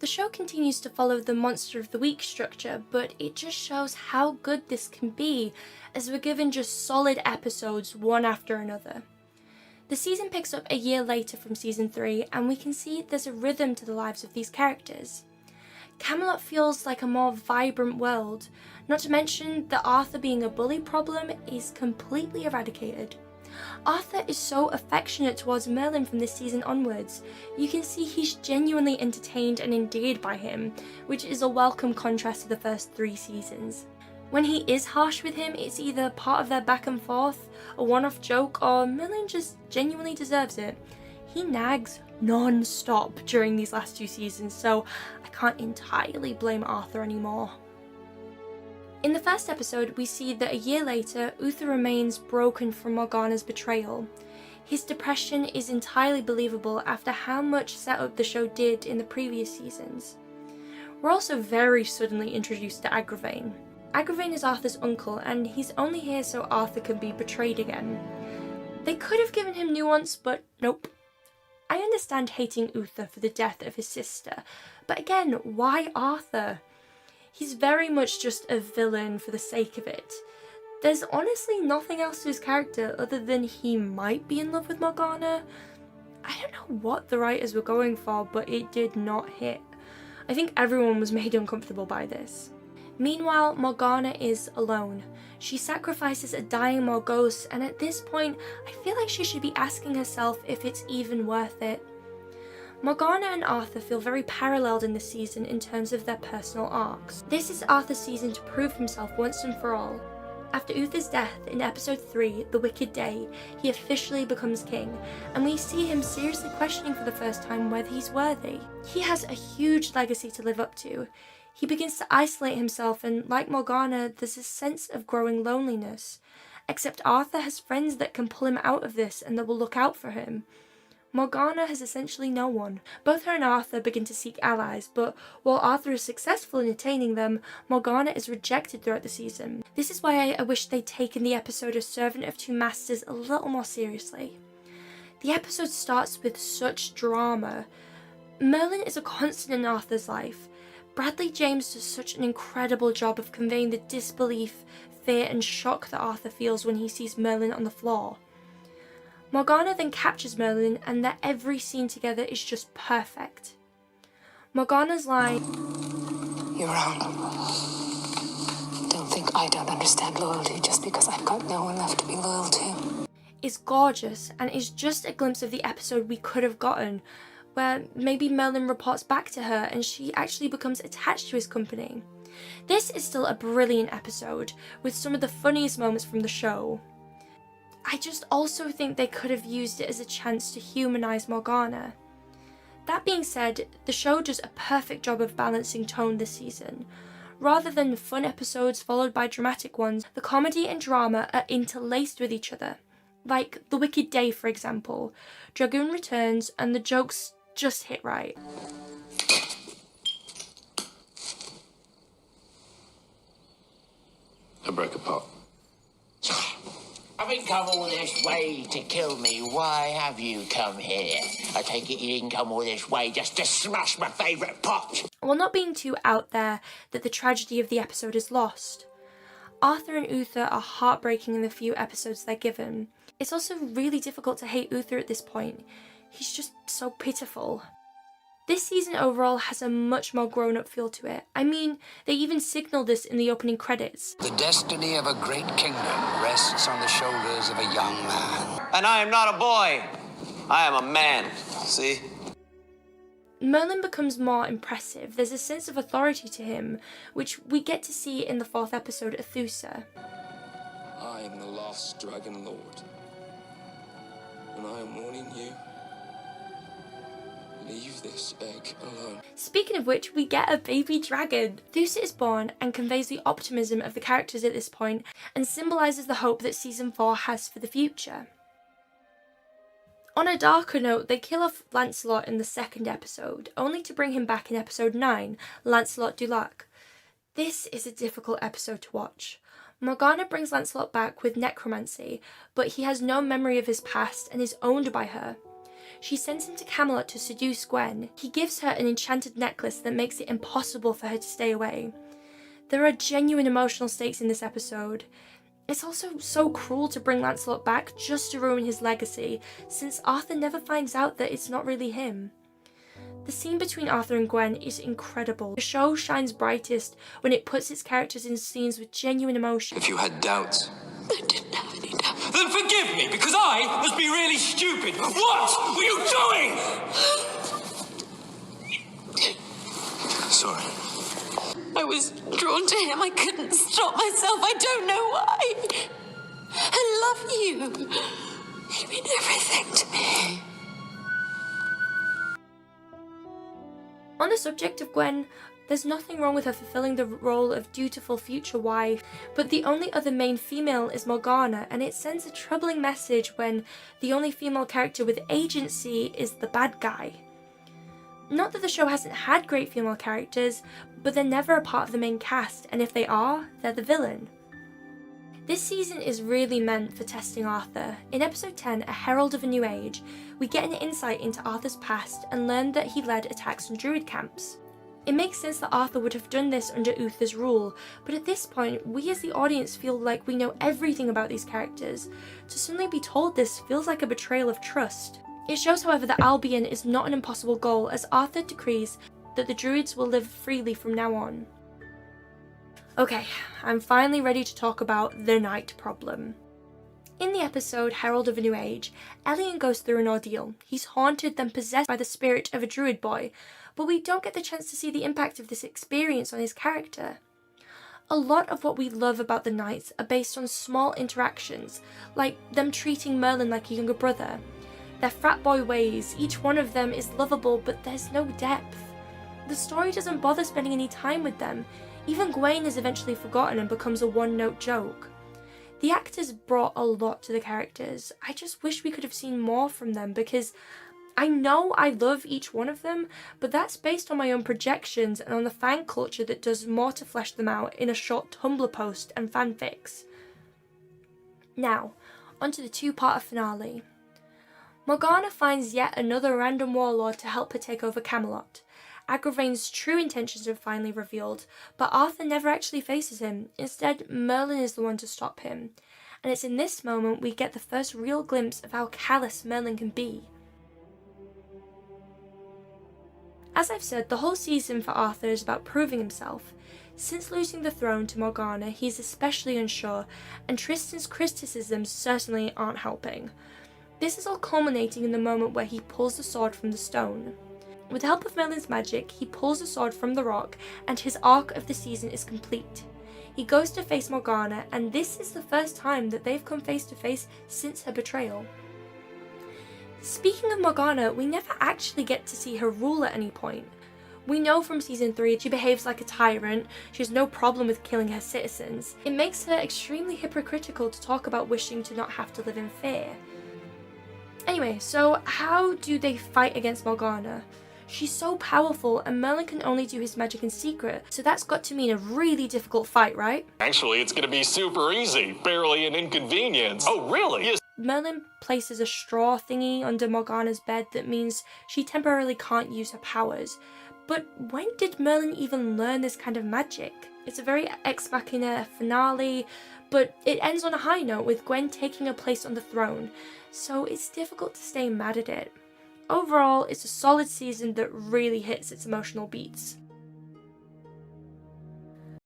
The show continues to follow the Monster of the Week structure, but it just shows how good this can be, as we're given just solid episodes one after another. The season picks up a year later from season 3, and we can see there's a rhythm to the lives of these characters. Camelot feels like a more vibrant world, not to mention that Arthur being a bully problem is completely eradicated. Arthur is so affectionate towards Merlin from this season onwards. You can see he's genuinely entertained and endeared by him, which is a welcome contrast to the first 3 seasons. When he is harsh with him, it's either part of their back and forth, a one-off joke, or Merlin just genuinely deserves it. He nags non-stop during these last 2 seasons, so I can't entirely blame Arthur anymore. In the first episode, we see that a year later, Uther remains broken from Morgana's betrayal. His depression is entirely believable after how much setup the show did in the previous seasons. We're also very suddenly introduced to Aggravain. Aggravain is Arthur's uncle, and he's only here so Arthur can be betrayed again. They could have given him nuance, but nope. I understand hating Uther for the death of his sister, but again, why Arthur? He's very much just a villain for the sake of it. There's honestly nothing else to his character other than he might be in love with Morgana. I don't know what the writers were going for, but it did not hit. I think everyone was made uncomfortable by this. Meanwhile, Morgana is alone. She sacrifices a dying Morgause, and at this point, I feel like she should be asking herself if it's even worth it. Morgana and Arthur feel very paralleled in this season in terms of their personal arcs. This is Arthur's season to prove himself once and for all. After Uther's death in episode 3, The Wicked Day, he officially becomes king, and we see him seriously questioning for the first time whether he's worthy. He has a huge legacy to live up to. He begins to isolate himself, and like Morgana, there's a sense of growing loneliness. Except Arthur has friends that can pull him out of this and that will look out for him. Morgana has essentially no one. Both her and Arthur begin to seek allies, but while Arthur is successful in attaining them, Morgana is rejected throughout the season. This is why I wish they'd taken the episode A Servant of Two Masters a little more seriously. The episode starts with such drama. Merlin is a constant in Arthur's life. Bradley James does such an incredible job of conveying the disbelief, fear and shock that Arthur feels when he sees Merlin on the floor. Morgana then captures Merlin, and their every scene together is just perfect. Morgana's line, "You're wrong. Don't think I don't understand loyalty just because I've got no one left to be loyal to," is gorgeous and is just a glimpse of the episode we could have gotten, where maybe Merlin reports back to her and she actually becomes attached to his company. This is still a brilliant episode, with some of the funniest moments from the show. I just also think they could have used it as a chance to humanise Morgana. That being said, the show does a perfect job of balancing tone this season. Rather than fun episodes followed by dramatic ones, the comedy and drama are interlaced with each other. Like The Wicked Day, for example. Dragoon returns and the jokes just hit right. I broke a pot. Having come all this way to kill me, why have you come here? I take it you didn't come all this way just to smash my favourite pot. While not being too out there that the tragedy of the episode is lost, Arthur and Uther are heartbreaking in the few episodes they're given. It's also really difficult to hate Uther at this point. He's just so pitiful. This season overall has a much more grown-up feel to it. I mean, they even signal this in the opening credits. The destiny of a great kingdom rests on the shoulders of a young man. And I am not a boy. I am a man. See? Merlin becomes more impressive. There's a sense of authority to him, which we get to see in the 4th episode, Uther. I am the last Dragon Lord. And I am warning you. Leave this egg alone. Speaking of which, we get a baby dragon. Uther is born and conveys the optimism of the characters at this point and symbolises the hope that season 4 has for the future. On a darker note, they kill off Lancelot in the 2nd episode, only to bring him back in episode 9, Lancelot du Lac. This is a difficult episode to watch. Morgana brings Lancelot back with necromancy, but he has no memory of his past and is owned by her. She sends him to Camelot to seduce Gwen. He gives her an enchanted necklace that makes it impossible for her to stay away. There are genuine emotional stakes in this episode. It's also so cruel to bring Lancelot back just to ruin his legacy, since Arthur never finds out that it's not really him. The scene between Arthur and Gwen is incredible. The show shines brightest when it puts its characters in scenes with genuine emotion. If you had doubts, I didn't have any doubts. then forgive me, because I must be really stupid. What were you doing? Sorry. I was drawn to him. I couldn't stop myself. I don't know why. I love you. You mean everything to me. On the subject of Gwen, there's nothing wrong with her fulfilling the role of dutiful future wife, but the only other main female is Morgana, and it sends a troubling message when the only female character with agency is the bad guy. Not that the show hasn't had great female characters, but they're never a part of the main cast, and if they are, they're the villain. This season is really meant for testing Arthur. In episode 10, A Herald of a New Age, we get an insight into Arthur's past and learn that he led attacks on druid camps. It makes sense that Arthur would have done this under Uther's rule, but at this point, we as the audience feel like we know everything about these characters. To suddenly be told this feels like a betrayal of trust. It shows, however, that Albion is not an impossible goal, as Arthur decrees that the druids will live freely from now on. Okay, I'm finally ready to talk about the night problem. In the episode Herald of a New Age, Elian goes through an ordeal. He's haunted, then possessed by the spirit of a druid boy, but we don't get the chance to see the impact of this experience on his character. A lot of what we love about the Knights are based on small interactions, like them treating Merlin like a younger brother. Their frat boy ways, each one of them is lovable, but there's no depth. The story doesn't bother spending any time with them. Even Gawain is eventually forgotten and becomes a one-note joke. The actors brought a lot to the characters. I just wish we could have seen more from them, because I know I love each one of them, but that's based on my own projections and on the fan culture that does more to flesh them out in a short Tumblr post and fanfics. Now, onto the two-part finale. Morgana finds yet another random warlord to help her take over Camelot. Aggravain's true intentions are finally revealed, but Arthur never actually faces him. Instead, Merlin is the one to stop him. And it's in this moment we get the first real glimpse of how callous Merlin can be. As I've said, the whole season for Arthur is about proving himself. Since losing the throne to Morgana, he's especially unsure, and Tristan's criticisms certainly aren't helping. This is all culminating in the moment where he pulls the sword from the stone. With the help of Merlin's magic, he pulls the sword from the rock, and his arc of the season is complete. He goes to face Morgana, and this is the first time that they've come face to face since her betrayal. Speaking of Morgana, we never actually get to see her rule at any point. We know from season 3 she behaves like a tyrant, she has no problem with killing her citizens. It makes her extremely hypocritical to talk about wishing to not have to live in fear. Anyway, so how do they fight against Morgana? She's so powerful, and Merlin can only do his magic in secret, so that's got to mean a really difficult fight, right? Actually, it's gonna be super easy. Barely an inconvenience. Oh, really? Yes. Merlin places a straw thingy under Morgana's bed that means she temporarily can't use her powers. But when did Merlin even learn this kind of magic? It's a very Ex Machina finale, but it ends on a high note with Gwen taking her place on the throne, so it's difficult to stay mad at it. Overall, it's a solid season that really hits its emotional beats.